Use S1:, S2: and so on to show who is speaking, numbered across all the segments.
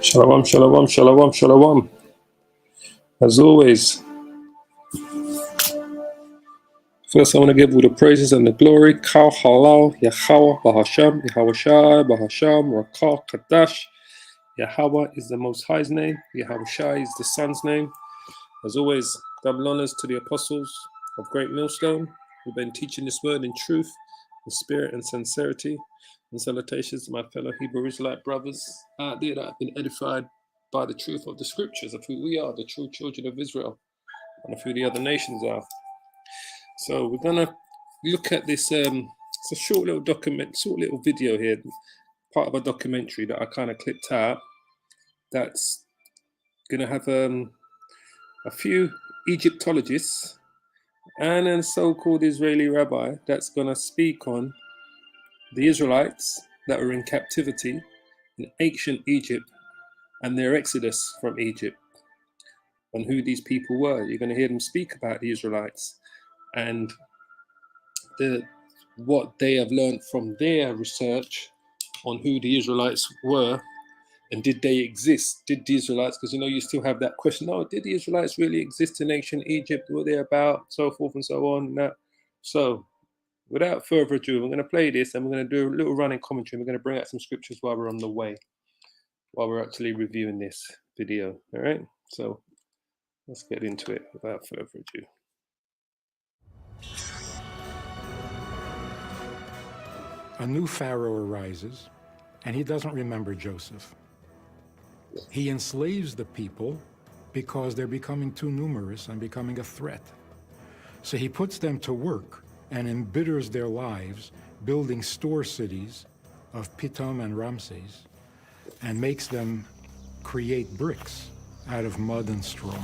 S1: Shalom, shalom, shalom, shalom. As always, first I want to give all the praises and the glory. Kal halal, Yahweh, Bahasham, Yahweh Shai, Bahasham, Rakal, Kadash. Yahweh is the Most High's name. Yahweh Shai is the Son's name. As always, double honors to the apostles of Great Millstone who've been teaching this word in truth, in spirit and sincerity. And salutations to my fellow Hebrew Israelite brothers out there that have been edified by the truth of the scriptures of who we are, the true children of Israel, and of who the other nations are. So we're gonna look at this. It's a short little video here, part of a documentary that I kind of clipped out. That's gonna have a few Egyptologists and a so-called Israeli rabbi that's gonna speak on the Israelites that were in captivity in ancient Egypt and their exodus from Egypt, and who these people were. You're going to hear them speak about the Israelites and what they have learned from their research on who the Israelites were and did they exist. Did the Israelites, because you still have that question, did the Israelites really exist in ancient Egypt? Were they about, so forth and so on and that. So without further ado, I'm going to play this and we're going to do a little running commentary. We're going to bring out some scriptures while we're on the way, while we're actually reviewing this video. All right, so let's get into it without further ado.
S2: A new Pharaoh arises, and he doesn't remember Joseph. He enslaves the people because they're becoming too numerous and becoming a threat. So he puts them to work and embitters their lives, building store cities of Pithom and Ramses, and makes them create bricks out of mud and straw.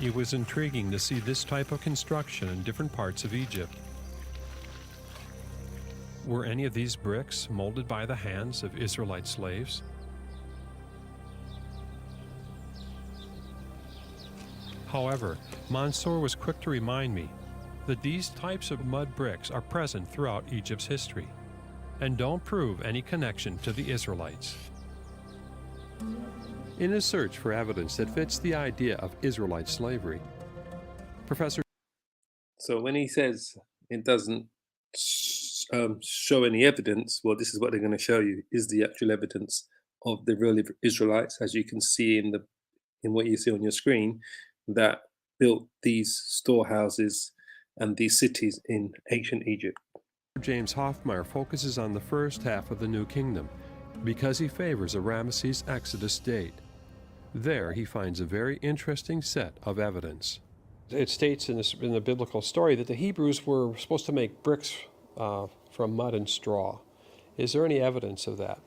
S3: It was intriguing to see this type of construction in different parts of Egypt. Were any of these bricks molded by the hands of Israelite slaves? However, Mansour was quick to remind me that these types of mud bricks are present throughout Egypt's history and don't prove any connection to the Israelites. In his search for evidence that fits the idea of Israelite slavery, Professor...
S1: So when he says it doesn't show any evidence, well, this is what they're going to show you, is the actual evidence of the real Israelites, as you can see in what you see on your screen, that built these storehouses and these cities in ancient Egypt.
S3: James Hoffmeyer focuses on the first half of the New Kingdom because he favors a Ramesses Exodus date. There he finds a very interesting set of evidence. It states in the biblical story that the Hebrews were supposed to make bricks from mud and straw. Is there any evidence of that?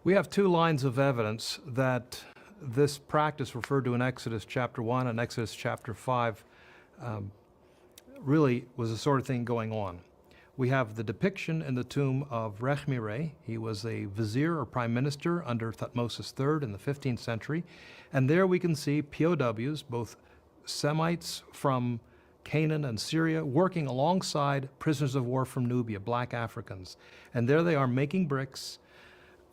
S4: We have two lines of evidence that this practice referred to in Exodus chapter 1 and Exodus chapter 5 really was the sort of thing going on. We have the depiction in the tomb of Rechmireh. He was a vizier or prime minister under Thutmose III in the 15th century. And there we can see POWs, both Semites from Canaan and Syria, working alongside prisoners of war from Nubia, black Africans. And there they are making bricks,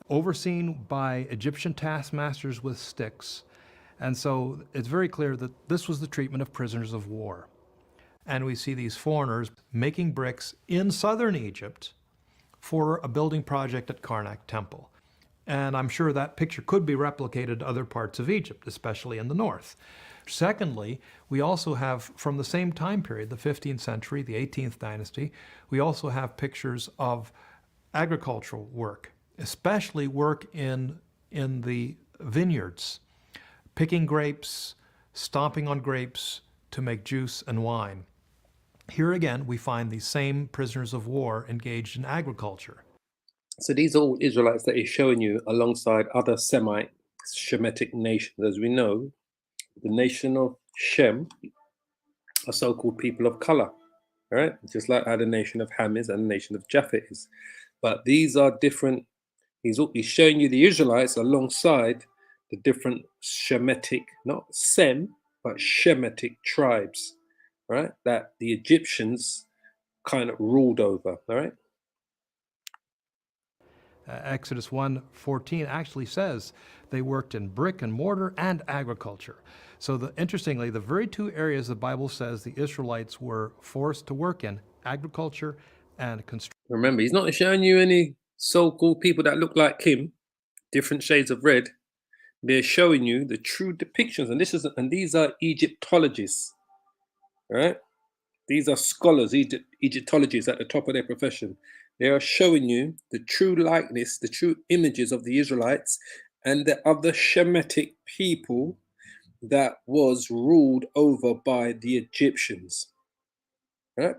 S4: overseen by Egyptian taskmasters with sticks. And so it's very clear that this was the treatment of prisoners of war. And we see these foreigners making bricks in southern Egypt for a building project at Karnak Temple. And I'm sure that picture could be replicated to other parts of Egypt, especially in the north. Secondly, we also have, from the same time period, the 15th century, the 18th dynasty, we also have pictures of agricultural work, especially work in the vineyards, picking grapes, stomping on grapes to make juice and wine. Here again, we find these same prisoners of war engaged in agriculture.
S1: So these are all Israelites that he's showing you alongside other Semitic nations. As we know, the nation of Shem are so-called people of color, right? Just like how the nation of Ham is and the nation of Japheth is. But these are different. He's showing you the Israelites alongside the different Shemitic, not Sem, but Shemitic tribes, right? That the Egyptians kind of ruled over, all right?
S4: Exodus 1:14 actually says they worked in brick and mortar and agriculture. So interestingly, the very two areas the Bible says the Israelites were forced to work in, agriculture and construction.
S1: Remember, he's not showing you any so-called people that look like him, different shades of red. They're showing you the true depictions, and these are Egyptologists, right? These are scholars, Egyptologists at the top of their profession. They are showing you the true likeness, the true images of the Israelites and the other Shemitic people that was ruled over by the Egyptians. Right?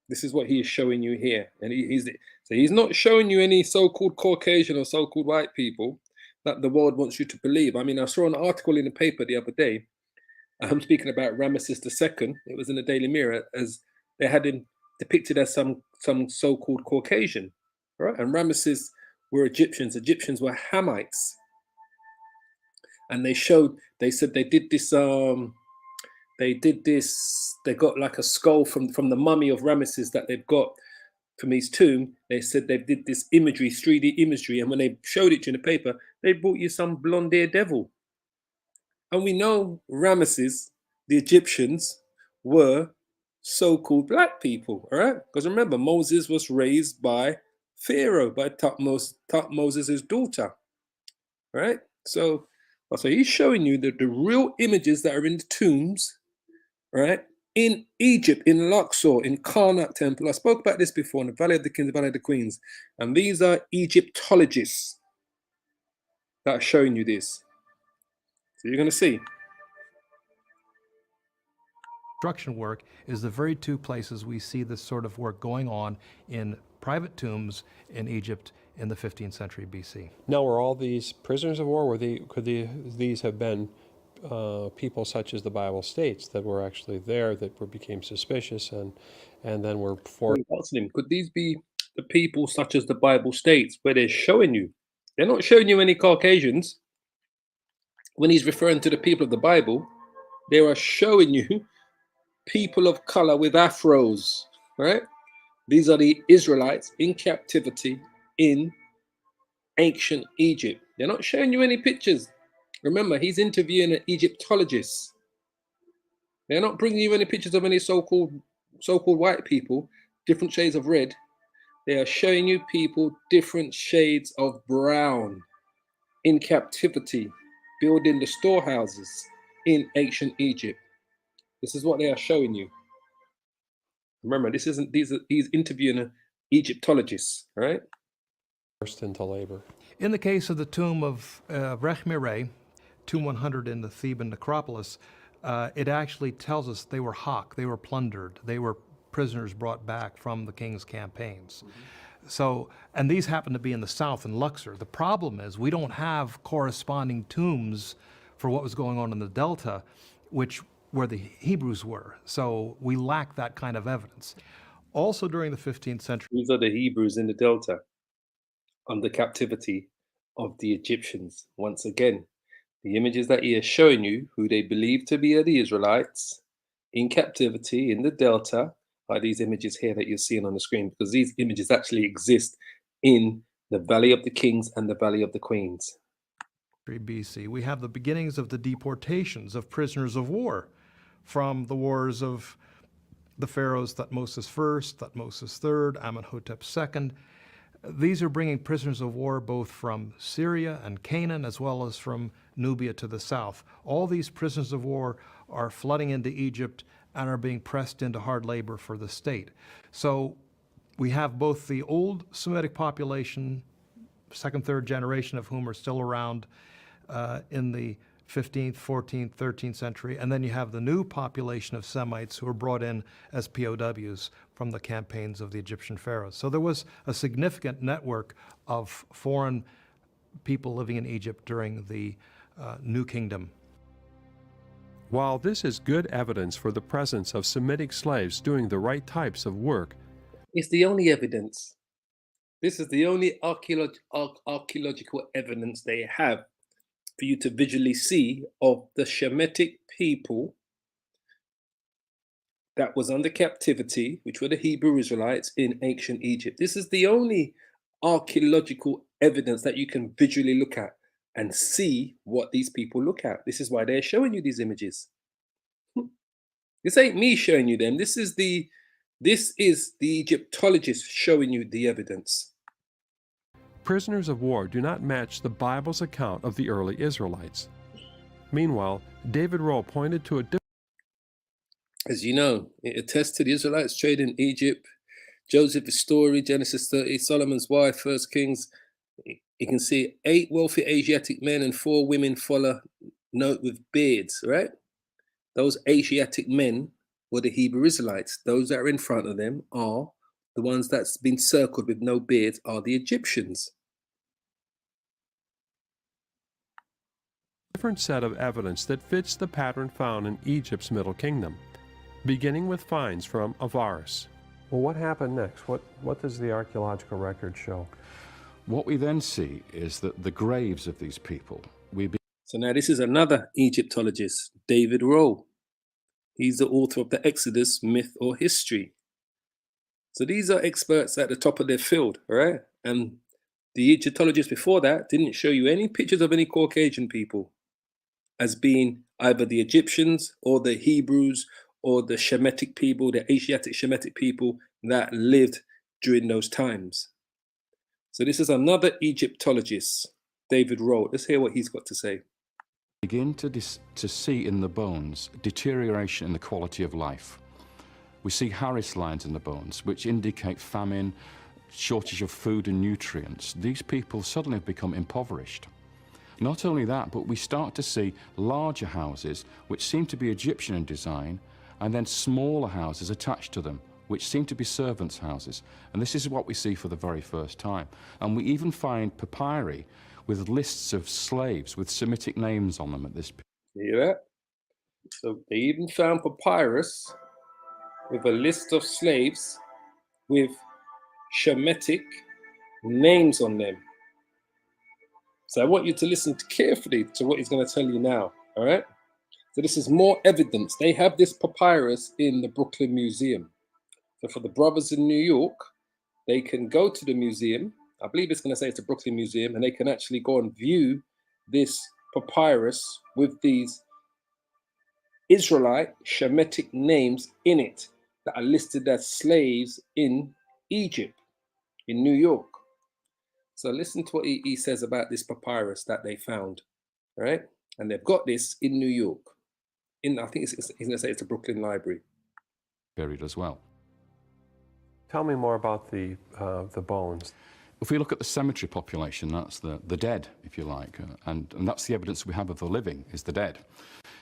S1: This is what he is showing you here. And he's not showing you any so-called Caucasian or so-called white people that the world wants you to believe. I mean, I saw an article in the paper the other day. I'm speaking about Ramesses II. It was in the Daily Mirror, as they had him depicted as some so-called Caucasian, right? And Ramesses were Egyptians. Egyptians were Hamites, and they said they did this. They got like a skull from the mummy of Ramesses that they've got from his tomb. They said they did this imagery, 3D imagery, and when they showed it to you in the paper, they brought you some blonde-haired devil. And we know Ramesses, the Egyptians, were so-called black people, all right? Because remember, Moses was raised by Pharaoh, by Moses' daughter, right? So he's showing you the real images that are in the tombs, right? In Egypt, in Luxor, in Karnak Temple. I spoke about this before in the Valley of the Kings, the Valley of the Queens. And these are Egyptologists that are showing you this. So you're going to see.
S4: Construction work is the very two places we see this sort of work going on in private tombs in Egypt in the 15th century BC.
S3: Now, were all these prisoners of war? Could these have been people such as the Bible states that were actually there that became suspicious and then were forced?
S1: Could these be the people such as the Bible states, where they're showing you? They're not showing you any Caucasians. When he's referring to the people of the Bible, they are showing you people of color with afros, right? These are the Israelites in captivity in ancient Egypt. They're not showing you any pictures. Remember, he's interviewing an Egyptologist. They're not bringing you any pictures of any so-called white people, different shades of red. They are showing you people different shades of brown in captivity, building the storehouses in ancient Egypt. This is what they are showing you. Remember, he's interviewing an Egyptologist, right?
S3: Forced into labor.
S4: In the case of the tomb of Rechmireh, tomb 100 in the Theban necropolis, it actually tells us they were hawked, they were plundered, they were prisoners brought back from the king's campaigns. So, and these happen to be in the south in Luxor. The problem is we don't have corresponding tombs for what was going on in the Delta, where the Hebrews were. So we lack that kind of evidence. Also during the 15th century.
S1: These are the Hebrews in the Delta under captivity of the Egyptians. Once again, the images that he is showing you, who they believe to be the Israelites in captivity in the Delta, are these images here that you're seeing on the screen, because these images actually exist in the Valley of the Kings and the Valley of the Queens.
S4: BC, we have the beginnings of the deportations of prisoners of war from the wars of the pharaohs Thutmose I, Thutmose III, Amenhotep II. These are bringing prisoners of war both from Syria and Canaan, as well as from Nubia to the south. All these prisoners of war are flooding into Egypt and are being pressed into hard labor for the state. So we have both the old Semitic population, second, third generation of whom are still around in the 15th, 14th, 13th century, and then you have the new population of Semites who were brought in as POWs from the campaigns of the Egyptian pharaohs. So there was a significant network of foreign people living in Egypt during the New Kingdom.
S3: While this is good evidence for the presence of Semitic slaves doing the right types of work,
S1: it's the only evidence. This is the only archaeological evidence they have for you to visually see of the Shemitic people that was under captivity, which were the Hebrew Israelites in ancient Egypt. This is the only archaeological evidence that you can visually look at and see what these people look at. This is why they're showing you these images. This ain't me showing you them. This is the Egyptologist showing you the evidence.
S3: Prisoners of war do not match the Bible's account of the early Israelites. Meanwhile, David Rowe pointed to a different.
S1: As you know, it attests to the Israelites trade in Egypt, Joseph's story, Genesis 30, Solomon's wife, 1 Kings. You can see 8 wealthy Asiatic men and 4 women follow, note with beards, right? Those Asiatic men were the Hebrew Israelites. Those that are in front of them are the ones that's been circled with no beards are the Egyptians.
S3: Different set of evidence that fits the pattern found in Egypt's Middle Kingdom, beginning with finds from Avaris. Well, what happened next? What does the archaeological record show?
S5: What we then see is that the graves of these people,
S1: So now this is another Egyptologist, David Rowe. He's the author of the Exodus, Myth or History. So these are experts at the top of their field, right? And the Egyptologists before that didn't show you any pictures of any Caucasian people as being either the Egyptians or the Hebrews or the Shemitic people, the Asiatic Shemitic people that lived during those times. So this is another Egyptologist, David Rowe. Let's hear what he's got to say.
S5: begin to see in the bones deterioration in the quality of life. We see Harris lines in the bones, which indicate famine, shortage of food and nutrients. These people suddenly have become impoverished. Not only that, but we start to see larger houses, which seem to be Egyptian in design, and then smaller houses attached to them, which seem to be servants' houses. And this is what we see for the very first time. And we even find papyri with lists of slaves with Semitic names on them at this point.
S1: You hear that? So they even found papyrus with a list of slaves with Shemitic names on them. So I want you to listen carefully to what he's going to tell you now, all right? So this is more evidence. They have this papyrus in the Brooklyn Museum. So for the brothers in New York, they can go to the museum. I believe it's going to say it's a Brooklyn Museum, and they can actually go and view this papyrus with these Israelite Shemitic names in it that are listed as slaves in Egypt, in New York. So listen to what he says about this papyrus that they found, right? And they've got this in New York. I think he's going to say it's a Brooklyn Library.
S5: Buried as well.
S3: Tell me more about the bones.
S5: If we look at the cemetery population, that's the dead, if you like, and that's the evidence we have of the living, is the dead.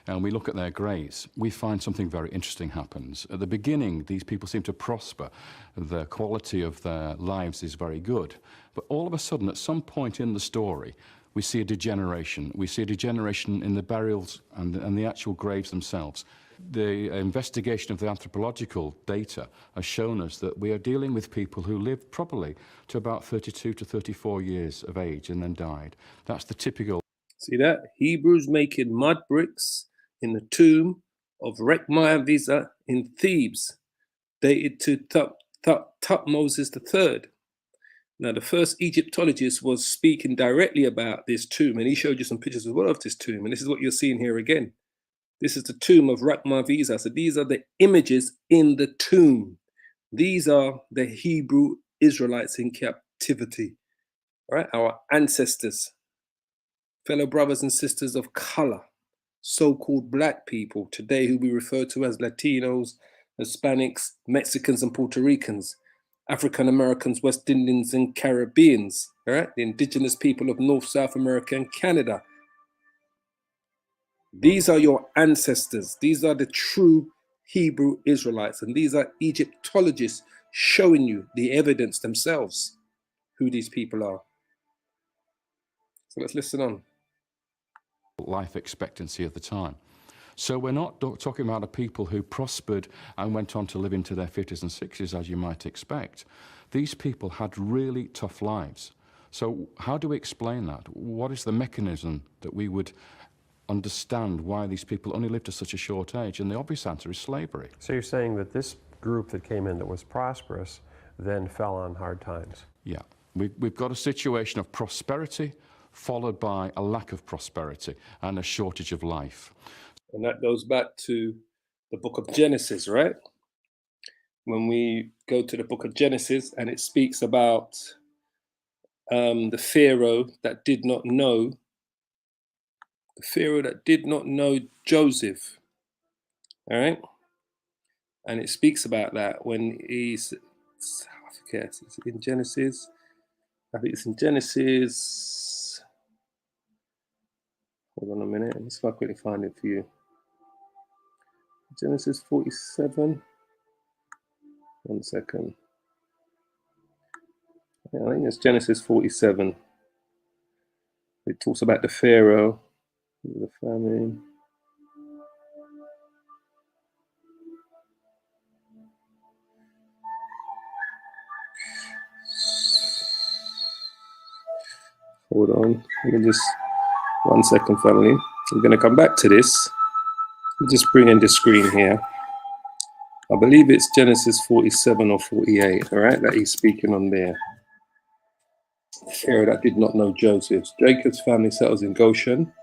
S5: And we look at their graves, we find something very interesting happens. At the beginning, these people seem to prosper. The quality of their lives is very good. But all of a sudden, at some point in the story, we see a degeneration. We see a degeneration in the burials and the actual graves themselves. The investigation of the anthropological data has shown us that we are dealing with people who lived probably to about 32 to 34 years of age and then died. That's the typical.
S1: See that? Hebrews making mud bricks in the tomb of Rekhmire in Thebes, dated to Thutmose III. Now, the first Egyptologist was speaking directly about this tomb, and he showed you some pictures as well of this tomb. And this is what you're seeing here again. This is the tomb of Rekhmire. So these are the images in the tomb. These are the Hebrew Israelites in captivity, right? Our ancestors, fellow brothers and sisters of color, so-called black people today who we refer to as Latinos, Hispanics, Mexicans and Puerto Ricans, African Americans, West Indians and Caribbeans, right? The indigenous people of North, South America and Canada. These are your ancestors. These are the true Hebrew Israelites. And these are Egyptologists showing you the evidence themselves, who these people are. So let's listen on.
S5: Life expectancy at the time. So we're not talking about a people who prospered and went on to live into their 50s and 60s, as you might expect. These people had really tough lives. So how do we explain that? What is the mechanism that we would understand why these people only lived to such a short age, and the obvious answer is slavery.
S3: So you're saying that this group that came in that was prosperous then fell on hard times?
S5: Yeah, we've got a situation of prosperity followed by a lack of prosperity and a shortage of life.
S1: And that goes back to the book of Genesis, right? When we go to the book of Genesis and it speaks about the Pharaoh that did not know, Joseph, all right? And it speaks about that when he's, I forget, it's in Genesis. I think it's in Genesis. Hold on a minute. Let's see if I quickly find it for you. Genesis 47. 1 second. Yeah, I think it's Genesis 47. It talks about the Pharaoh, the famine. Hold on. Let me just 1 second, family. I'm going to come back to this. I'll just bring in the screen here. I believe it's Genesis 47 or 48, all right, that he's speaking on there. The Pharaoh that did not know Joseph. Jacob's family settles in Goshen.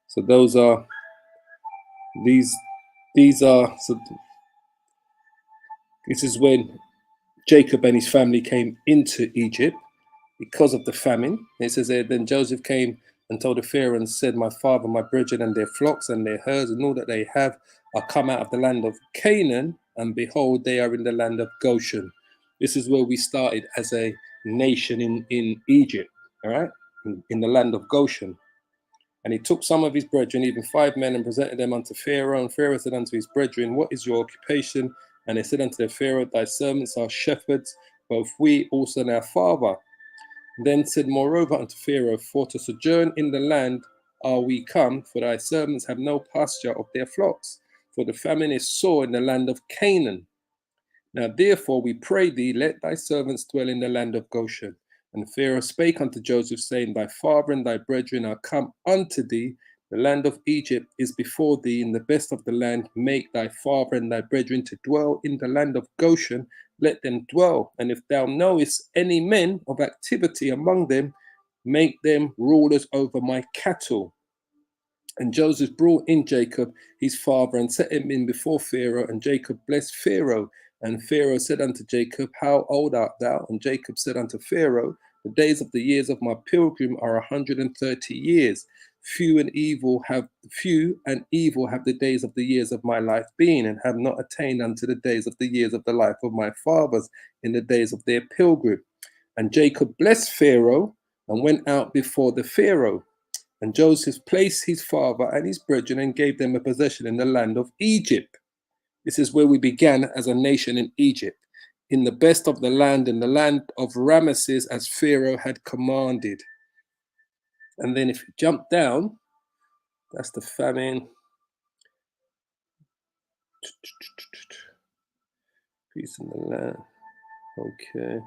S1: So those are, these are, so this is when Jacob and his family came into Egypt because of the famine. It says there, then Joseph came and told the Pharaoh and said, my father, my brethren, and their flocks and their herds and all that they have are come out of the land of Canaan, and behold, they are in the land of Goshen. This is where we started as a nation in Egypt, all right, in the land of Goshen. And he took some of his brethren, even 5 men, and presented them unto Pharaoh. And Pharaoh said unto his brethren, what is your occupation? And they said unto the Pharaoh, thy servants are shepherds, both we also and our father. Then said moreover unto Pharaoh, for to sojourn in the land are we come, for thy servants have no pasture of their flocks, for the famine is sore in the land of Canaan. Now therefore we pray thee, let thy servants dwell in the land of Goshen. And Pharaoh spake unto Joseph, saying, thy father and thy brethren are come unto thee. The land of Egypt is before thee. In the best of the land make thy father and thy brethren to dwell in the land of Goshen. Let them dwell. And if thou knowest any men of activity among them, make them rulers over my cattle. And Joseph brought in Jacob his father and set him in before Pharaoh. And Jacob blessed Pharaoh. And Pharaoh said unto Jacob, how old art thou? And Jacob said unto Pharaoh, the days of the years of my pilgrim are 130 years. Few and evil have the days of the years of my life been, and have not attained unto the days of the years of the life of my fathers in the days of their pilgrim. And Jacob blessed Pharaoh and went out before the Pharaoh. And Joseph placed his father and his brethren and gave them a possession in the land of Egypt. This is where we began as a nation in Egypt, in the best of the land, in the land of Ramesses, as Pharaoh had commanded. And then if you jump down, that's the famine. Peace in the land. Okay.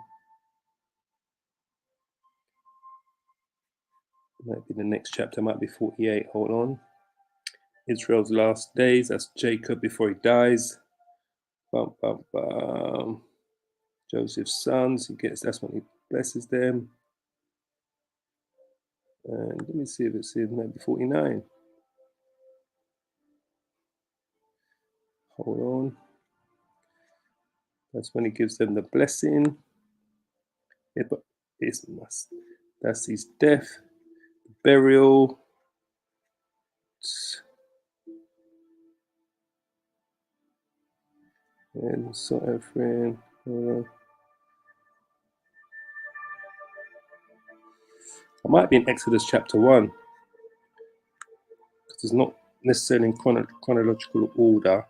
S1: Might be the next chapter, might be 48. Hold on. Israel's last days. That's Jacob before he dies. Bum, bum, bum. Joseph's sons. That's when he blesses them. And let me see if it's in maybe 49. Hold on. That's when he gives them the blessing. That's his death, burial. And so Ephraim. I might be in Exodus chapter 1, because it's not necessarily in chronological order.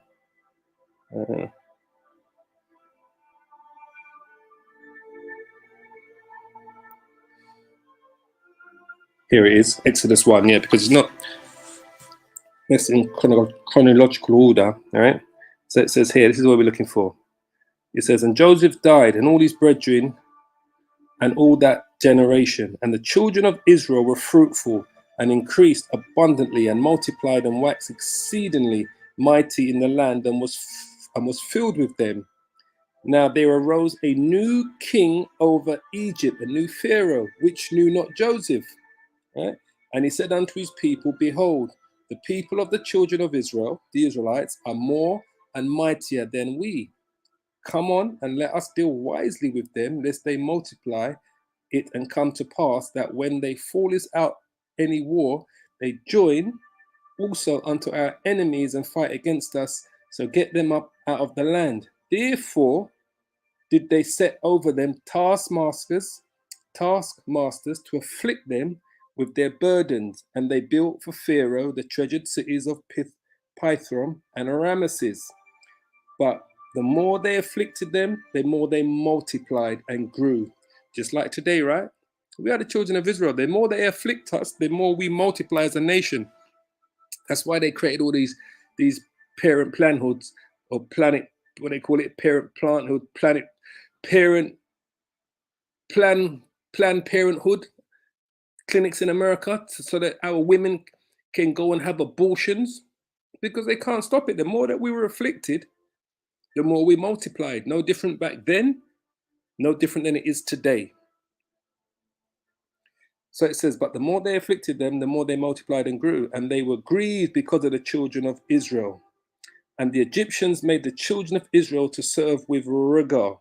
S1: Here it is, Exodus 1, yeah, because it's not necessarily in chronological order, all right? So it says here, this is what we're looking for. It says, and Joseph died, and all his brethren, and all that generation. And the children of Israel were fruitful, and increased abundantly, and multiplied and waxed exceedingly mighty in the land, and was filled with them. Now there arose a new king over Egypt, a new Pharaoh, which knew not Joseph. Right? And he said unto his people, Behold, the people of the children of Israel, the Israelites, are more and mightier than we. Come on, and let us deal wisely with them, lest they multiply it, and come to pass that when they falleth out any war, they join also unto our enemies and fight against us, so get them up out of the land. Therefore did they set over them taskmasters to afflict them with their burdens, and they built for Pharaoh the treasured cities of Pithom and Ramesses. But the more they afflicted them, the more they multiplied and grew. Just like today, right? We are the children of Israel. The more they afflict us, the more we multiply as a nation. That's why they created all these parent planhoods, or planet, what they call it, parent planthood, planet parent Planned Parenthood clinics in America, so that our women can go and have abortions, because they can't stop it. The more that we were afflicted, the more we multiplied. No different back then, no different than it is today. So it says, but the more they afflicted them, the more they multiplied and grew, and they were grieved because of the children of Israel. And the Egyptians made the children of Israel to serve with rigor,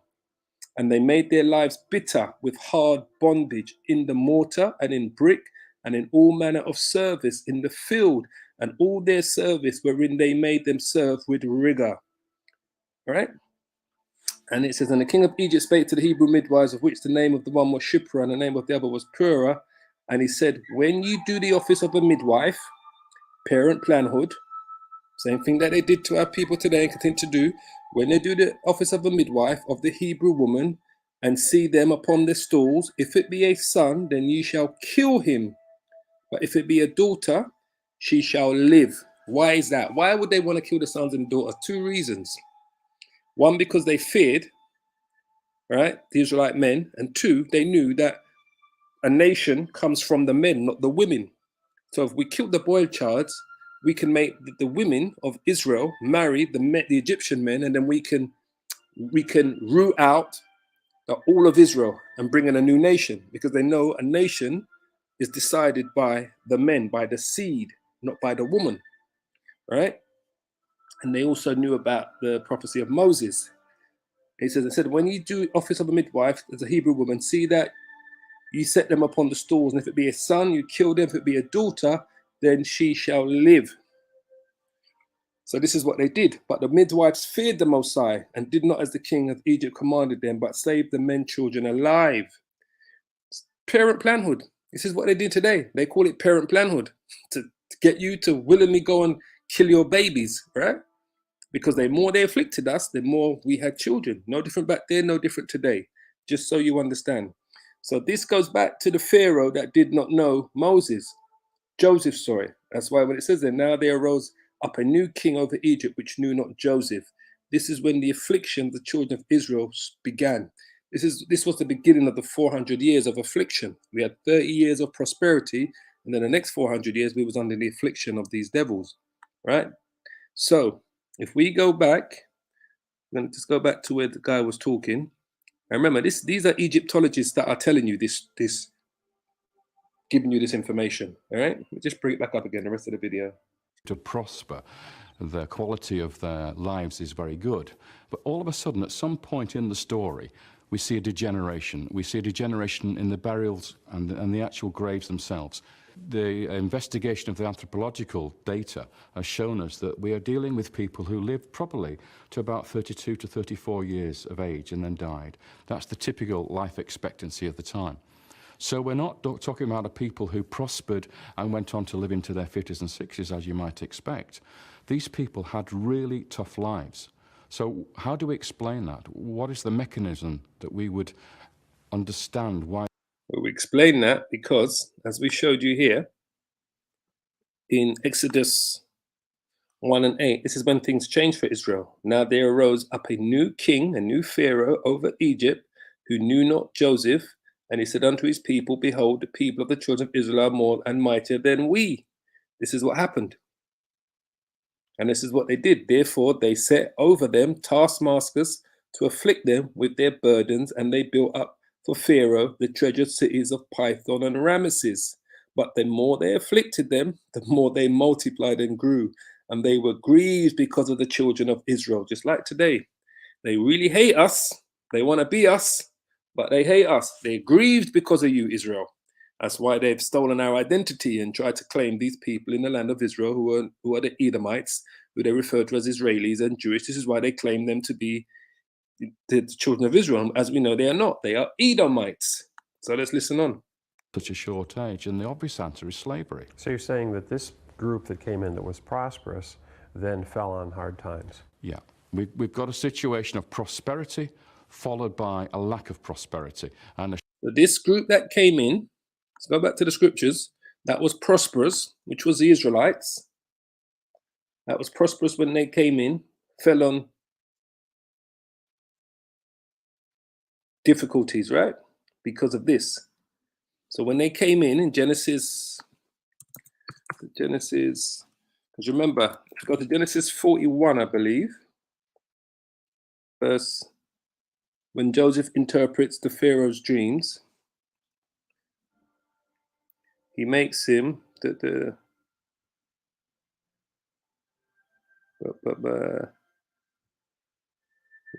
S1: and they made their lives bitter with hard bondage in the mortar and in brick and in all manner of service in the field, and all their service wherein they made them serve with rigor. All right? And it says, and the king of Egypt spake to the Hebrew midwives, of which the name of the one was Shipra and the name of the other was Purah. And he said, when you do the office of a midwife, parent planhood, same thing that they did to our people today and continue to do, when they do the office of a midwife of the Hebrew woman, and see them upon their stools, if it be a son, then ye shall kill him. But if it be a daughter, she shall live. Why is that? Why would they want to kill the sons and daughters? Two reasons. One, because they feared, right, the Israelite men. And two, they knew that a nation comes from the men, not the women. So if we kill the boy child, we can make the women of Israel marry the Egyptian men, and then we can root out all of Israel and bring in a new nation, because they know a nation is decided by the men, by the seed, not by the woman, right? And they also knew about the prophecy of Moses. He said, when you do office of a midwife as a Hebrew woman, see that you set them upon the stalls, and if it be a son, you kill them. If it be a daughter, then she shall live. So this is what they did. But the midwives feared the Most High and did not as the king of Egypt commanded them, but saved the men children alive. Parent planhood. This is what they did today. They call it parent planhood, to get you to willingly go and kill your babies, right? Because the more they afflicted us, the more we had children. No different back then, no different today. Just so you understand. So this goes back to the Pharaoh that did not know Joseph, sorry. That's why when it says there, now there arose up a new king over Egypt, which knew not Joseph. This is when the affliction of the children of Israel began. This was the beginning of the 400 years of affliction. We had 30 years of prosperity, and then the next 400 years we was under the affliction of these devils, right? So if we go back, I'm going to just go back to where the guy was talking. And remember, these are Egyptologists that are telling you this, giving you this information. All right, just bring it back up again, the rest of the video.
S5: To prosper, the quality of their lives is very good. But all of a sudden, at some point in the story, we see a degeneration. We see a degeneration in the burials and the actual graves themselves. The investigation of the anthropological data has shown us that we are dealing with people who lived probably to about 32 to 34 years of age and then died. That's the typical life expectancy of the time. So we're not talking about a people who prospered and went on to live into their 50s and 60s, as you might expect. These people had really tough lives. So how do we explain that? What is the mechanism that we would understand why?
S1: Well, we explain that because, as we showed you here, in Exodus 1 and 8, this is when things changed for Israel. Now there arose up a new king, a new Pharaoh over Egypt, who knew not Joseph, And he said unto his people, behold, the people of the children of Israel are more and mightier than we. This is what happened. And this is what they did. Therefore, they set over them taskmasters to afflict them with their burdens, and they built up for Pharaoh the treasured cities of Python and Ramesses. But the more they afflicted them, the more they multiplied and grew. And they were grieved because of the children of Israel, just like today. They really hate us. They want to be us, but they hate us. They're grieved because of you, Israel. That's why they've stolen our identity and tried to claim these people in the land of Israel who are the Edomites, who they refer to as Israelis and Jewish. This is why they claim them to be the children of Israel. As we know, they are not. They are Edomites. So let's listen on.
S5: Such a short age, and the obvious answer is slavery.
S3: So you're saying that this group that came in that was prosperous then fell on hard times?
S5: Yeah. We've got a situation of prosperity followed by a lack of prosperity. And
S1: So this group that came in, let's go back to the scriptures, that was prosperous, which was the Israelites. That was prosperous when they came in, fell on difficulties, right? Because of this. So when they came in Genesis, because remember, if you go to Genesis 41, I believe, verse, when Joseph interprets the Pharaoh's dreams, he makes him where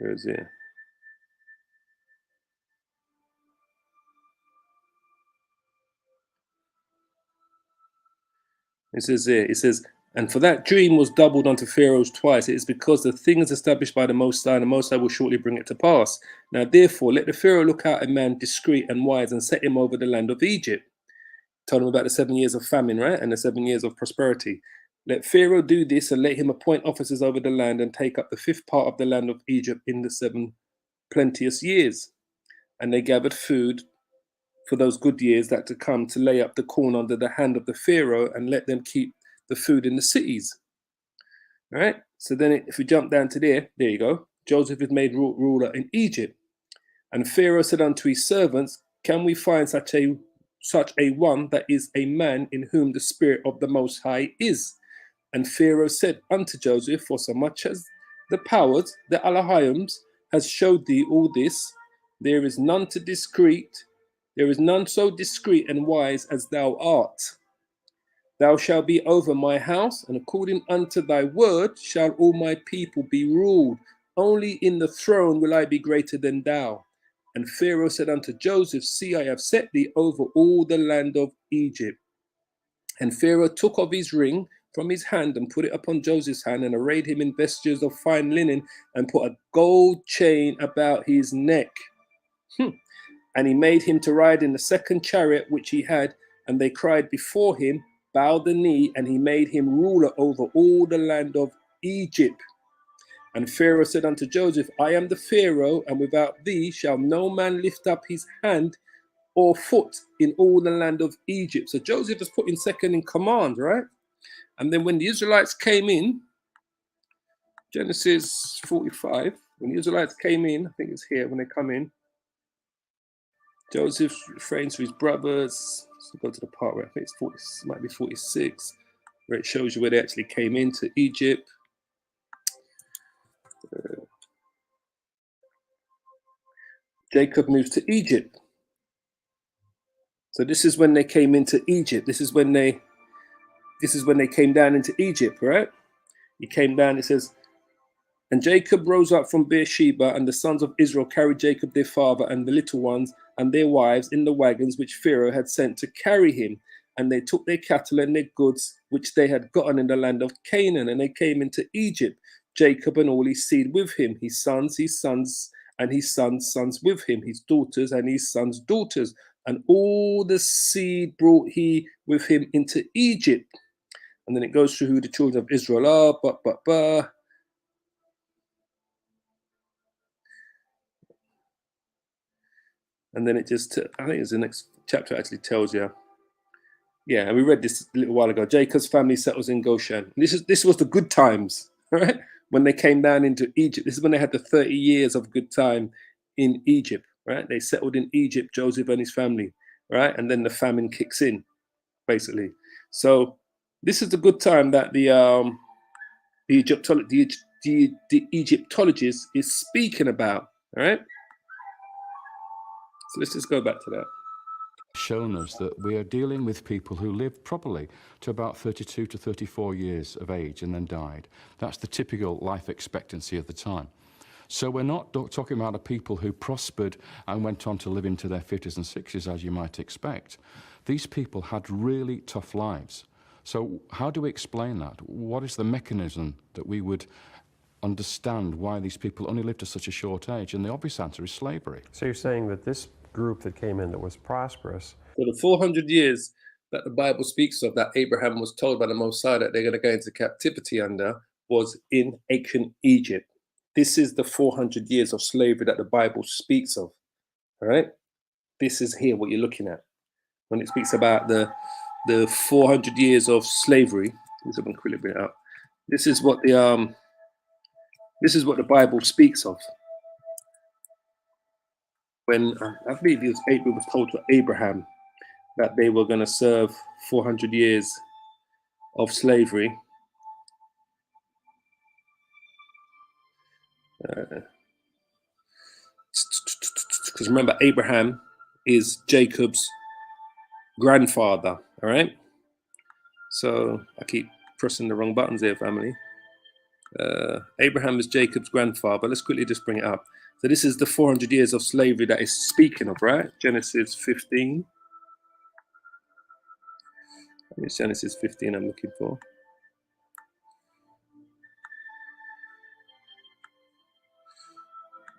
S1: is it? It says there, it says, and for that dream was doubled unto Pharaoh's twice. It is because the thing is established by the Most High, and the Most High will shortly bring it to pass. Now therefore, let the Pharaoh look out a man discreet and wise, and set him over the land of Egypt. Told him about the 7 years of famine, right? And the 7 years of prosperity. Let Pharaoh do this, and let him appoint officers over the land, and take up the 5th part of the land of Egypt in the 7 plenteous years. And they gathered food for those good years that to come, to lay up the corn under the hand of the Pharaoh, and let them keep the food in the cities. All right. So then if we jump down to there you go. Joseph is made ruler in Egypt. And Pharaoh said unto his servants, can we find such a one that is a man in whom the spirit of the Most High is? And Pharaoh said unto Joseph, for so much as the powers, the Alahims, has showed thee all this, there is none so discreet and wise as thou art. Thou shalt be over my house, and according unto thy word shall all my people be ruled. Only in the throne will I be greater than thou. And Pharaoh said unto Joseph, see, I have set thee over all the land of Egypt. And Pharaoh took off his ring from his hand and put it upon Joseph's hand, and arrayed him in vestures of fine linen, and put a gold chain about his neck. And he made him to ride in the second chariot which he had, and they cried before him, bow the knee, and he made him ruler over all the land of Egypt. And Pharaoh said unto Joseph, I am the Pharaoh, and without thee shall no man lift up his hand or foot in all the land of Egypt. So Joseph was put in second in command, right? And then when the Israelites came in, Genesis 45, when the Israelites came in, I think it's here when they come in, Joseph refrains to his brothers. Let's go to the part where I think it's 40, might be 46, where it shows you where they actually came into Egypt. Jacob moves to Egypt. So this is when they came into Egypt. This is when they came down into Egypt, right? He came down, it says, and Jacob rose up from Beersheba, and the sons of Israel carried Jacob their father and the little ones and their wives in the wagons which Pharaoh had sent to carry him. And they took their cattle and their goods which they had gotten in the land of Canaan, and they came into Egypt, Jacob and all his seed with him, his sons, and his sons' sons with him, his daughters and his sons' daughters. And all the seed brought he with him into Egypt. And then it goes through who the children of Israel are, And then it just, I think it's the next chapter actually tells you. Yeah, and we read this a little while ago. Jacob's family settles in Goshen. This was the good times, right? When they came down into Egypt. This is when they had the 30 years of good time in Egypt. right? They settled in Egypt, Joseph and his family, right? And then the famine kicks in, basically. So this is the good time that the Egyptologist is speaking about, all right? So let's just go back to that.
S5: Shown us that we are dealing with people who lived probably to about 32 to 34 years of age and then died. That's the typical life expectancy of the time. So we're not talking about a people who prospered and went on to live into their 50s and 60s, as you might expect. These people had really tough lives. So how do we explain that? What is the mechanism that we would understand why these people only lived to such a short age? And the obvious answer is slavery.
S3: So you're saying that this group that came in that was prosperous.
S1: So the 400 years that the Bible speaks of, that Abraham was told by the Most High that they're going to go into captivity under, was in ancient Egypt. This is the 400 years of slavery that the Bible speaks of. All right? This is here what you're looking at. When it speaks about the 400 years of slavery, let's quickly bring it up. This is what the Bible speaks of. When I believe it was told to Abraham that they were going to serve 400 years of slavery. Because remember, Abraham is Jacob's grandfather, all right? So I keep pressing the wrong buttons here, family. Abraham is Jacob's grandfather. Let's quickly just bring it up. So this is the 400 years of slavery that is speaking of, right? Genesis 15. It's Genesis 15 I'm looking for.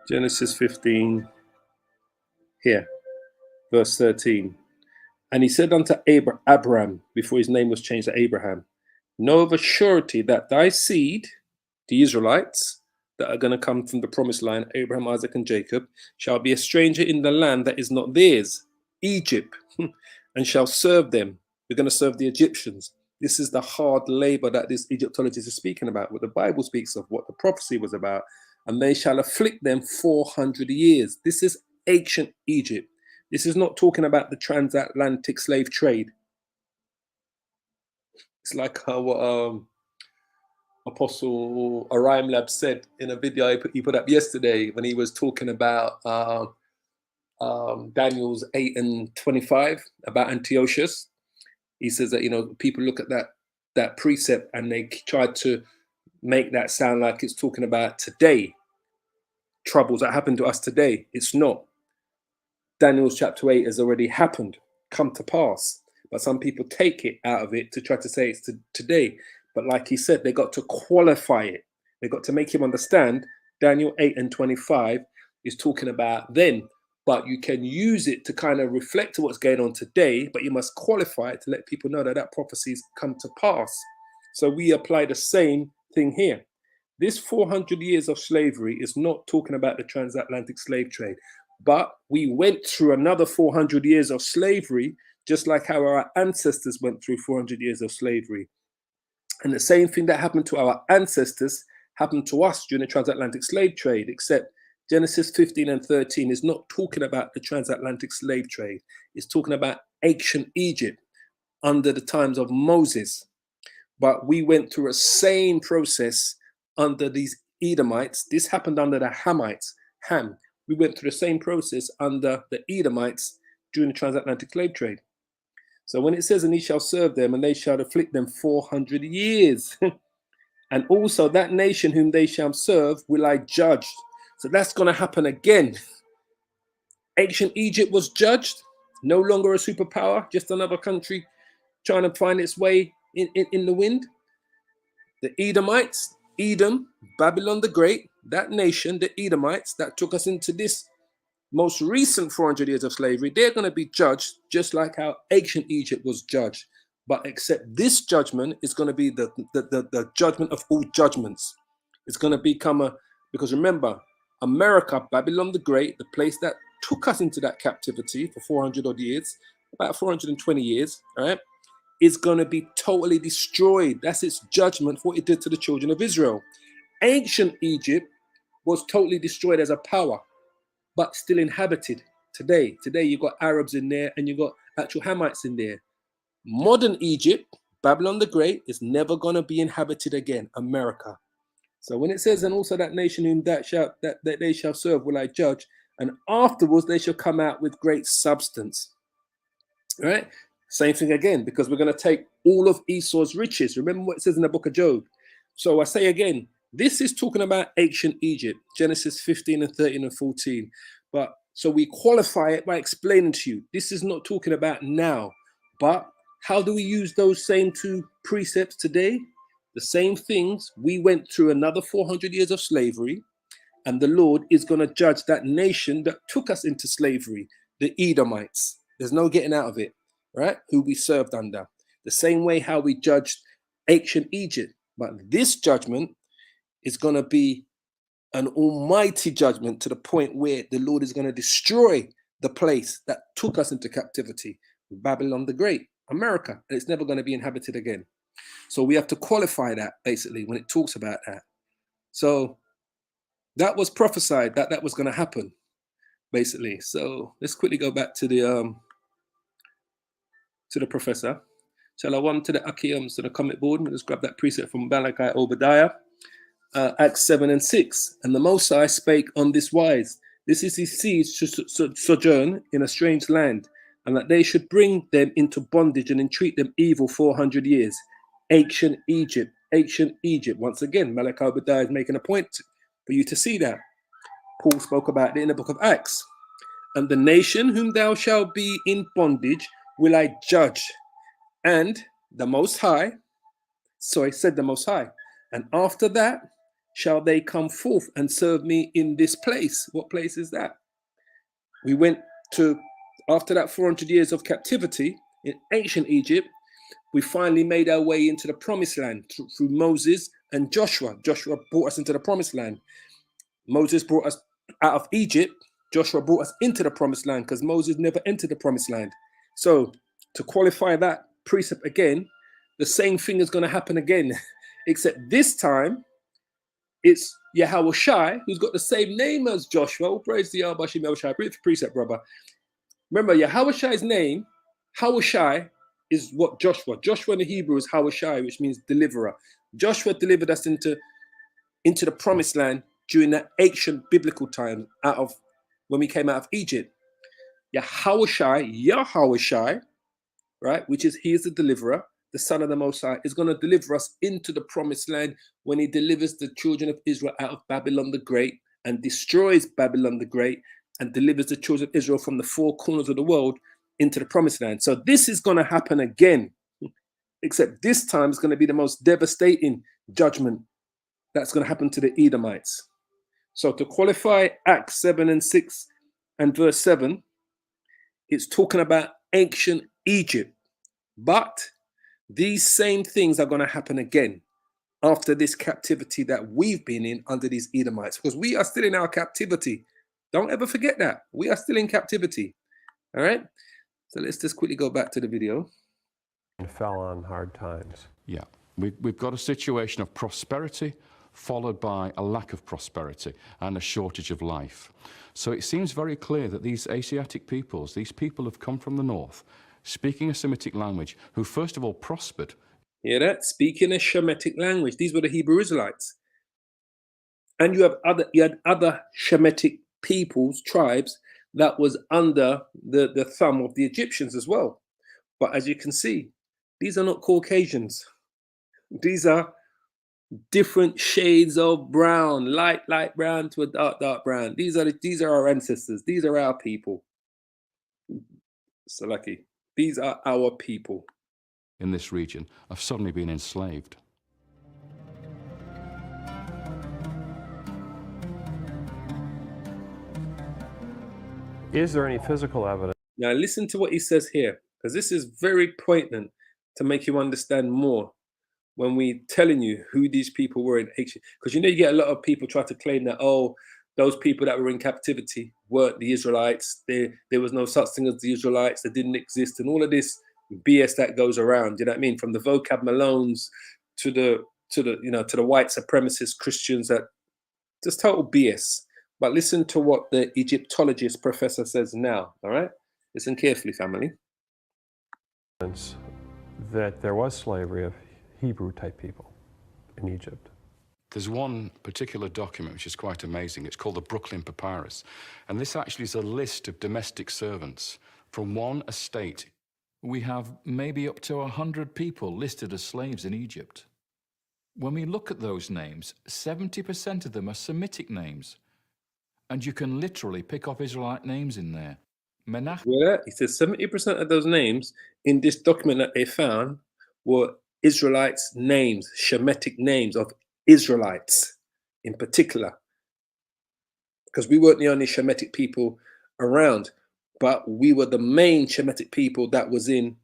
S1: Genesis 15, here, verse 13. And he said unto Abraham, before his name was changed to Abraham, know of a surety that thy seed, the Israelites, that are going to come from the promised line, Abraham, Isaac, and Jacob, shall be a stranger in the land that is not theirs, Egypt, and shall serve them. They're going to serve the Egyptians. This is the hard labor that this Egyptologist is speaking about, what the Bible speaks of, what the prophecy was about. And they shall afflict them 400 years. This is ancient Egypt. This is not talking about the transatlantic slave trade. It's like what Apostle Ariam Lab said in a video he put up yesterday when he was talking about Daniel's 8 and 25 about Antiochus. He says that, you know, people look at that precept and they try to make that sound like it's talking about today, troubles that happen to us today. It's not. Daniel's chapter 8 has already happened, come to pass. But some people take it out of it to try to say it's today. But like he said, they got to qualify it. They got to make him understand Daniel 8 and 25 is talking about then. But you can use it to kind of reflect to what's going on today, but you must qualify it to let people know that that prophecy's come to pass. So we apply the same thing here. This 400 years of slavery is not talking about the transatlantic slave trade, but we went through another 400 years of slavery, just like how our ancestors went through 400 years of slavery. And the same thing that happened to our ancestors happened to us during the transatlantic slave trade, except Genesis 15 and 13 is not talking about the transatlantic slave trade. It's talking about ancient Egypt under the times of Moses. But we went through a same process under these Edomites. This happened under the Hamites, Ham. We went through the same process under the Edomites during the transatlantic slave trade. So when it says, and he shall serve them, and they shall afflict them 400 years. And also that nation whom they shall serve will I judge. So that's going to happen again. Ancient Egypt was judged, no longer a superpower, just another country trying to find its way in the wind. The Edomites, Edom, Babylon the Great, that nation, the Edomites that took us into this most recent 400 years of slavery, they're going to be judged just like how ancient Egypt was judged. But except this judgment is going to be the judgment of all judgments. It's going to become because remember, America, Babylon the Great, the place that took us into that captivity for 400 odd years, about 420 years, all right, is going to be totally destroyed. That's its judgment for what it did to the children of Israel. Ancient Egypt was totally destroyed as a power. but still inhabited today. Today you've got Arabs in there and you've got actual Hamites in there. Modern Egypt, Babylon the Great, is never going to be inhabited again, America. So when it says, and also that nation whom that they shall serve will I judge, and afterwards they shall come out with great substance. Right? Same thing again, because we're going to take all of Esau's riches. Remember what it says in the book of Job. So I say again, this is talking about ancient Egypt, Genesis 15 and 13 and 14. But so we qualify it by explaining to you, this is not talking about now, but how do we use those same two precepts today? The same things. We went through another 400 years of slavery, and the Lord is going to judge that nation that took us into slavery, the Edomites. There's no getting out of it, right? Who we served under. The same way how we judged ancient Egypt. But this judgment is going to be an almighty judgment to the point where the Lord is going to destroy the place that took us into captivity, Babylon the Great, America, and it's never going to be inhabited again. So we have to qualify that basically when it talks about that. So that was prophesied that was going to happen basically. So let's quickly go back to the professor. Shalom to the Akiyams to the comment board. Let's grab that precept from Malachi Obadiah, Acts 7 and 6. And the Most High spake on this wise: this is his seeds to sojourn in a strange land, and that they should bring them into bondage and entreat them evil 400 years. Ancient Egypt, ancient Egypt. Once again, Malachi Obadiah is making a point for you to see that. Paul spoke about it in the book of Acts. And the nation whom thou shalt be in bondage will I judge. And the Most High, so I said the Most High, and after that shall they come forth and serve me in this place. What place is that? We went to, after that 400 years of captivity in ancient Egypt, we finally made our way into the promised land through Moses and Joshua. Joshua brought us into the promised land. Moses brought us out of Egypt. Joshua brought us into the promised land because Moses never entered the promised land. So to qualify that precept again, the same thing is going to happen again, except this time it's Yahushai, who's got the same name as Joshua. Oh, praise the Yahweh Shai. Precept, brother. Remember, Yahushai's name, Yahushai, is what Joshua in the Hebrew is Yahushai, which means deliverer. Joshua delivered us into the promised land during that ancient biblical time, out of when we came out of Egypt. Yahushai, right, which is he is the deliverer, the Son of the Most High, is going to deliver us into the promised land when he delivers the children of Israel out of Babylon the Great and destroys Babylon the Great and delivers the children of Israel from the four corners of the world into the promised land. So this is going to happen again, except this time it's going to be the most devastating judgment that's going to happen to the Edomites. So to qualify Acts 7 and 6 and verse 7, it's talking about ancient Egypt. But these same things are going to happen again after this captivity that we've been in under these Edomites, because we are still in our captivity. Don't ever forget that. We are still in captivity. All right. So let's just quickly go back to the video.
S3: And fell on hard times.
S5: Yeah, we've got a situation of prosperity followed by a lack of prosperity and a shortage of life. So it seems very clear that these Asiatic peoples, these people have come from the north, speaking a Semitic language, who first of all prospered.
S1: Hear that? Speaking a Shemitic language. These were the Hebrew Israelites. And you had other Shemitic peoples, tribes, that was under the thumb of the Egyptians as well. But as you can see, these are not Caucasians. These are different shades of brown, light brown to a dark brown. These are our ancestors. These are our people. So lucky. These are our people.
S5: In this region have suddenly been enslaved.
S3: Is there any physical evidence?
S1: Now listen to what he says here, because this is very poignant to make you understand more when we telling you who these people were in ancient. Because you get a lot of people try to claim that, oh, those people that were in captivity weren't the Israelites. There was no such thing as the Israelites. They didn't exist, and all of this BS that goes around. You know what I mean? From the vocab Malones to the white supremacist Christians, that just total BS. But listen to what the Egyptologist professor says now, all right? Listen carefully, family.
S3: That there was slavery of Hebrew-type people in Egypt.
S5: There's one particular document which is quite amazing. It's called the Brooklyn Papyrus. And this actually is a list of domestic servants from one estate. We have maybe up to 100 people listed as slaves in Egypt. When we look at those names, 70% of them are Semitic names. And you can literally pick up Israelite names in there. Menachem.
S1: Yeah, he says 70% of those names in this document that they found were Israelites' names, Shemitic names of Israelites in particular. Because we weren't the only Shemitic people around, but we were the main Shemitic people that was in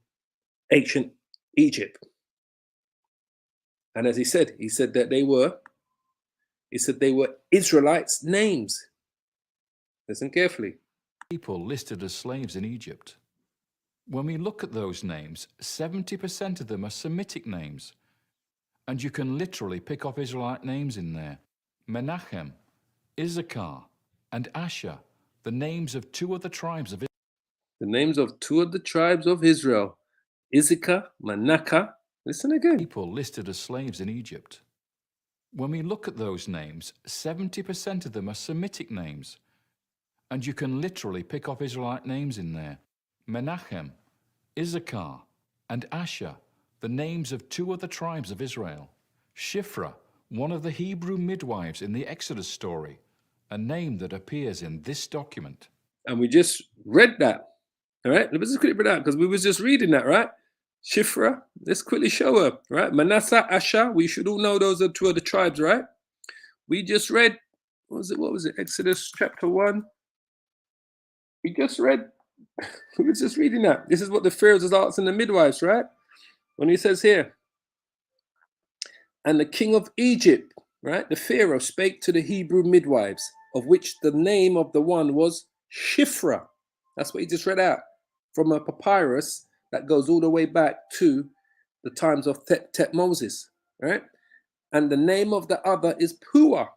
S1: ancient Egypt. And as he said that they were Israelites' names. Listen carefully.
S5: People listed as slaves in Egypt. When we look at those names, 70% of them are Semitic names. And you can literally pick up Israelite names in there. Menachem, Issachar, and Asher, the names of two other tribes of Israel.
S1: The names of two of the tribes of Israel, Issachar, Manasseh. Listen again.
S5: People listed as slaves in Egypt. When we look at those names, 70% of them are Semitic names. And you can literally pick up Israelite names in there. Menachem, Issachar, and Asher, the names of two other tribes of Israel. Shiphrah, one of the Hebrew midwives in the Exodus story, a name that appears in this document.
S1: And we just read that. All right, let's just quickly read that because we was just reading that, right? Shiphrah, let's quickly show her, right? Manasseh, Asher, we should all know those are two of the tribes, right? We just read, what was it? Exodus chapter 1. We just read, we were just reading that. This is what the Pharaohs is asking the midwives, right? When he says here, and the king of Egypt, right? The Pharaoh spake to the Hebrew midwives, of which the name of the one was Shiphrah. That's what he just read out from a papyrus that goes all the way back to the times of Moses, right? And the name of the other is Puah.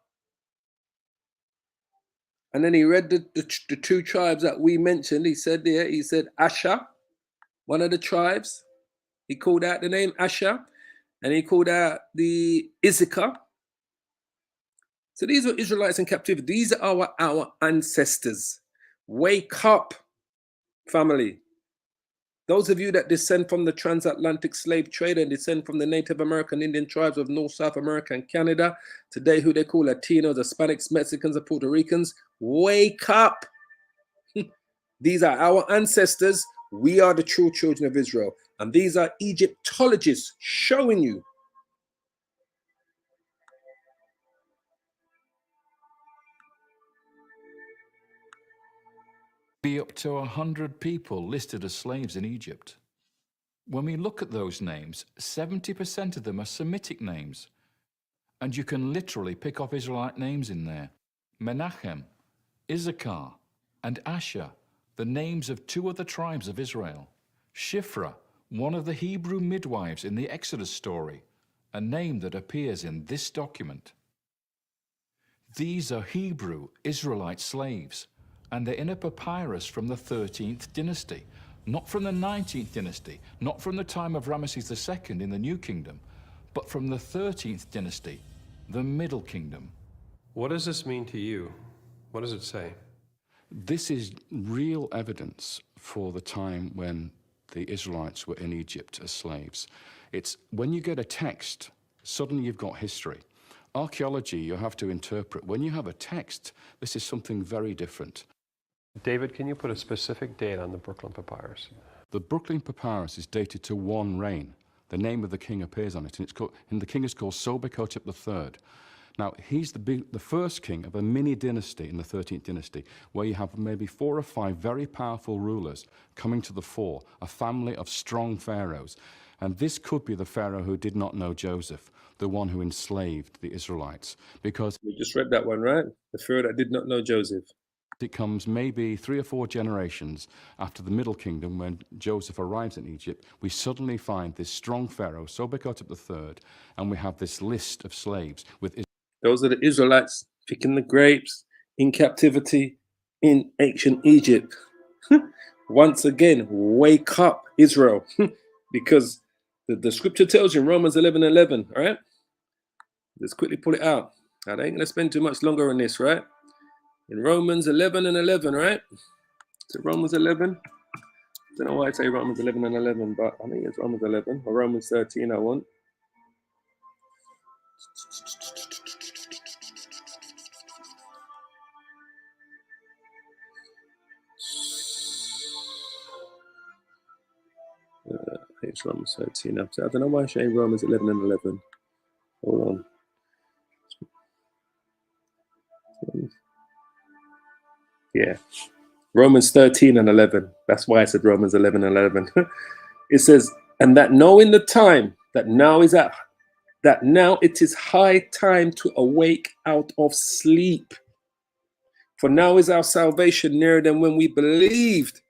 S1: And then he read the two tribes that we mentioned. He said there, he said Asher, one of the tribes. He called out the name Asher, and he called out the Issachar. So these were Israelites in captivity. These are our ancestors. Wake up, family. Those of you that descend from the transatlantic slave trade and descend from the Native American Indian tribes of North, South America, and Canada, today who they call Latinos, Hispanics, Mexicans, and Puerto Ricans, wake up. These are our ancestors. We are the true children of Israel. And these are Egyptologists showing you.
S5: Be up to 100 people listed as slaves in Egypt. When we look at those names, 70% of them are Semitic names. And you can literally pick up Israelite names in there. Menachem, Issachar, and Asher, the names of two other tribes of Israel. Shiphrah, one of the Hebrew midwives in the Exodus story, a name that appears in this document. These are Hebrew Israelite slaves, and they're in a papyrus from the 13th dynasty, not from the 19th dynasty, not from the time of Ramesses II in the New Kingdom, but from the 13th dynasty, the Middle Kingdom.
S3: What does this mean to you? What does it say?
S5: This is real evidence for the time when the Israelites were in Egypt as slaves. It's when you get a text, suddenly you've got history. Archaeology, you have to interpret. When you have a text, this is something very different.
S3: David, can you put a specific date on the Brooklyn Papyrus?
S5: The Brooklyn Papyrus is dated to one reign. The name of the king appears on it, and the king is called Sobekotep III. Now, he's the first king of a mini dynasty in the 13th dynasty, where you have maybe 4 or 5 very powerful rulers coming to the fore, a family of strong pharaohs. And this could be the pharaoh who did not know Joseph, the one who enslaved the Israelites, because
S1: We just read that one, right? The Pharaoh that did not know Joseph.
S5: it comes maybe 3 or 4 generations after the Middle Kingdom, when Joseph arrives in Egypt. We suddenly find this strong pharaoh, Sobekotep III, and we have this list of slaves with.
S1: Those are the Israelites picking the grapes, in captivity in ancient Egypt. Once again, wake up, Israel, because the scripture tells you in Romans 11:11, all right? Let's quickly pull it out. I ain't going to spend too much longer on this, right? In Romans 11:11, right? So Romans 11. I don't know why I say Romans 11:11, but I think it's Romans 11 or Romans 13 I want. It's Romans 13. I don't know why I'm saying Romans 11:11. Hold on. Yeah. Romans 13:11. That's why I said Romans 11:11. It says, and that knowing the time that now it is high time to awake out of sleep. For now is our salvation nearer than when we believed.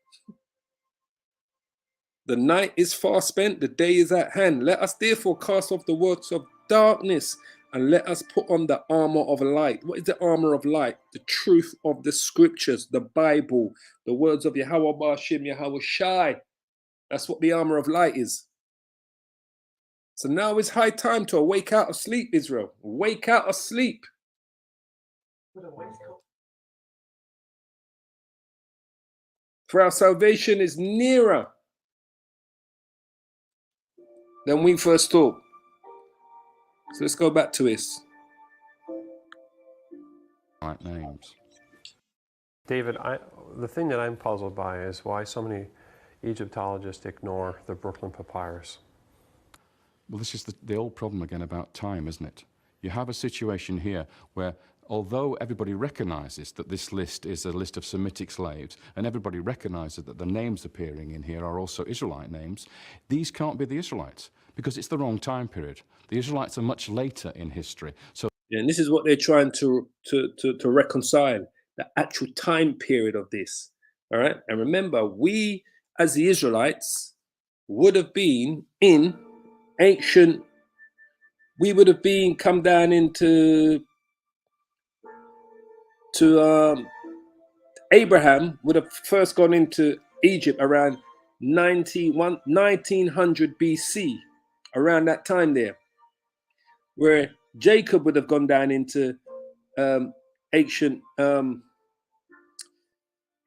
S1: The night is far spent, the day is at hand. Let us therefore cast off the works of darkness and let us put on the armor of light. What is the armor of light? The truth of the scriptures, the Bible, the words of Yahweh Bashim, Yahweh Shai. That's what the armor of light is. So now it's high time to awake out of sleep, Israel. Wake out of sleep. For our salvation is nearer than we first thought. So let's go back to this.
S5: Right names.
S3: David, the thing that I'm puzzled by is why so many Egyptologists ignore the Brooklyn Papyrus.
S5: Well, this is the old problem again about time, isn't it? You have a situation here where, although everybody recognizes that this list is a list of Semitic slaves, and everybody recognizes that the names appearing in here are also Israelite names, these can't be the Israelites because it's the wrong time period. The Israelites are much later in history. So,
S1: yeah, and this is what they're trying to reconcile, the actual time period of this. All right. And remember, we as the Israelites would have been in ancient, we would have been come down into Abraham would have first gone into Egypt around 1900 BC, around that time there, where Jacob would have gone down into ancient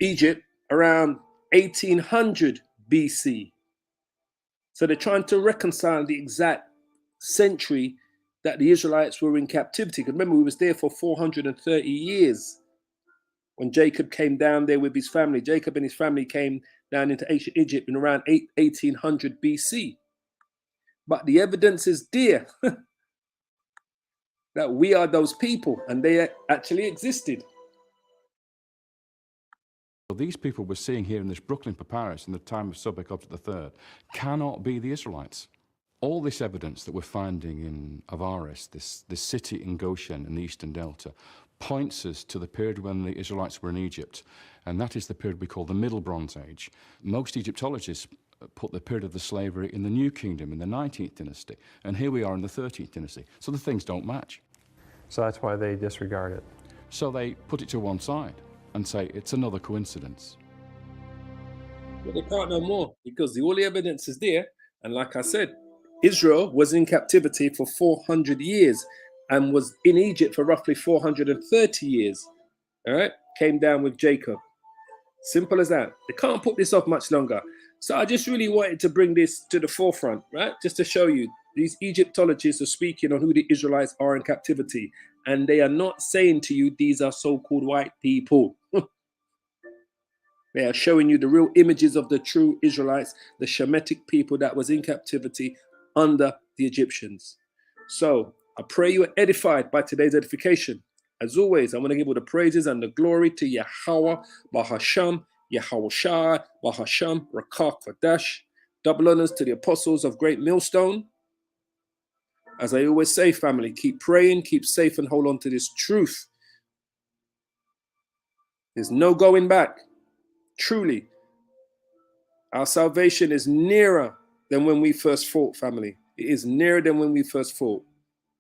S1: Egypt around 1800 BC. So they're trying to reconcile the exact century that the Israelites were in captivity. Because remember, we was there for 430 years when Jacob came down there with his family. Jacob and his family came down into ancient Egypt in around 1800 BC. But the evidence is there that we are those people, and they actually existed.
S5: these people we're seeing here in this Brooklyn Papyrus in the time of Sobekov III cannot be the Israelites. All this evidence that we're finding in Avaris, this city in Goshen in the Eastern Delta, points us to the period when the Israelites were in Egypt, and that is the period we call the Middle Bronze Age. Most Egyptologists put the period of the slavery in the New Kingdom in the 19th dynasty, and here we are in the 13th dynasty, so the things don't match.
S3: So that's why they disregard it.
S5: So they put it to one side and say it's another coincidence.
S1: But they can't no more because all the evidence is there, and like I said, Israel was in captivity for 400 years and was in Egypt for roughly 430 years. All right, came down with Jacob. Simple as that. They can't put this off much longer. So I just really wanted to bring this to the forefront, right? Just to show you these Egyptologists are speaking on who the Israelites are in captivity. And they are not saying to you, these are so-called white people. They are showing you the real images of the true Israelites, the Shemitic people that was in captivity under the Egyptians. So I pray you are edified by today's edification. As always, I want to give all the praises and the glory to Yahweh, Bahasham, Yahweh Shai, Bahasham, Rakah Kodash. Double honors to the apostles of Great Millstone. As I always say, family, keep praying, keep safe, and hold on to this truth. There's no going back. Truly, our salvation is nearer than when we first fought, family. It is nearer than when we first fought.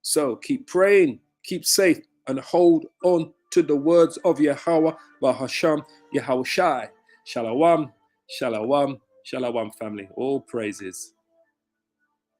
S1: So keep praying, keep safe, and hold on to the words of Yahweh, Bahasham, Yahweh Shai. Shalom, shalom, shalom, family. All praises.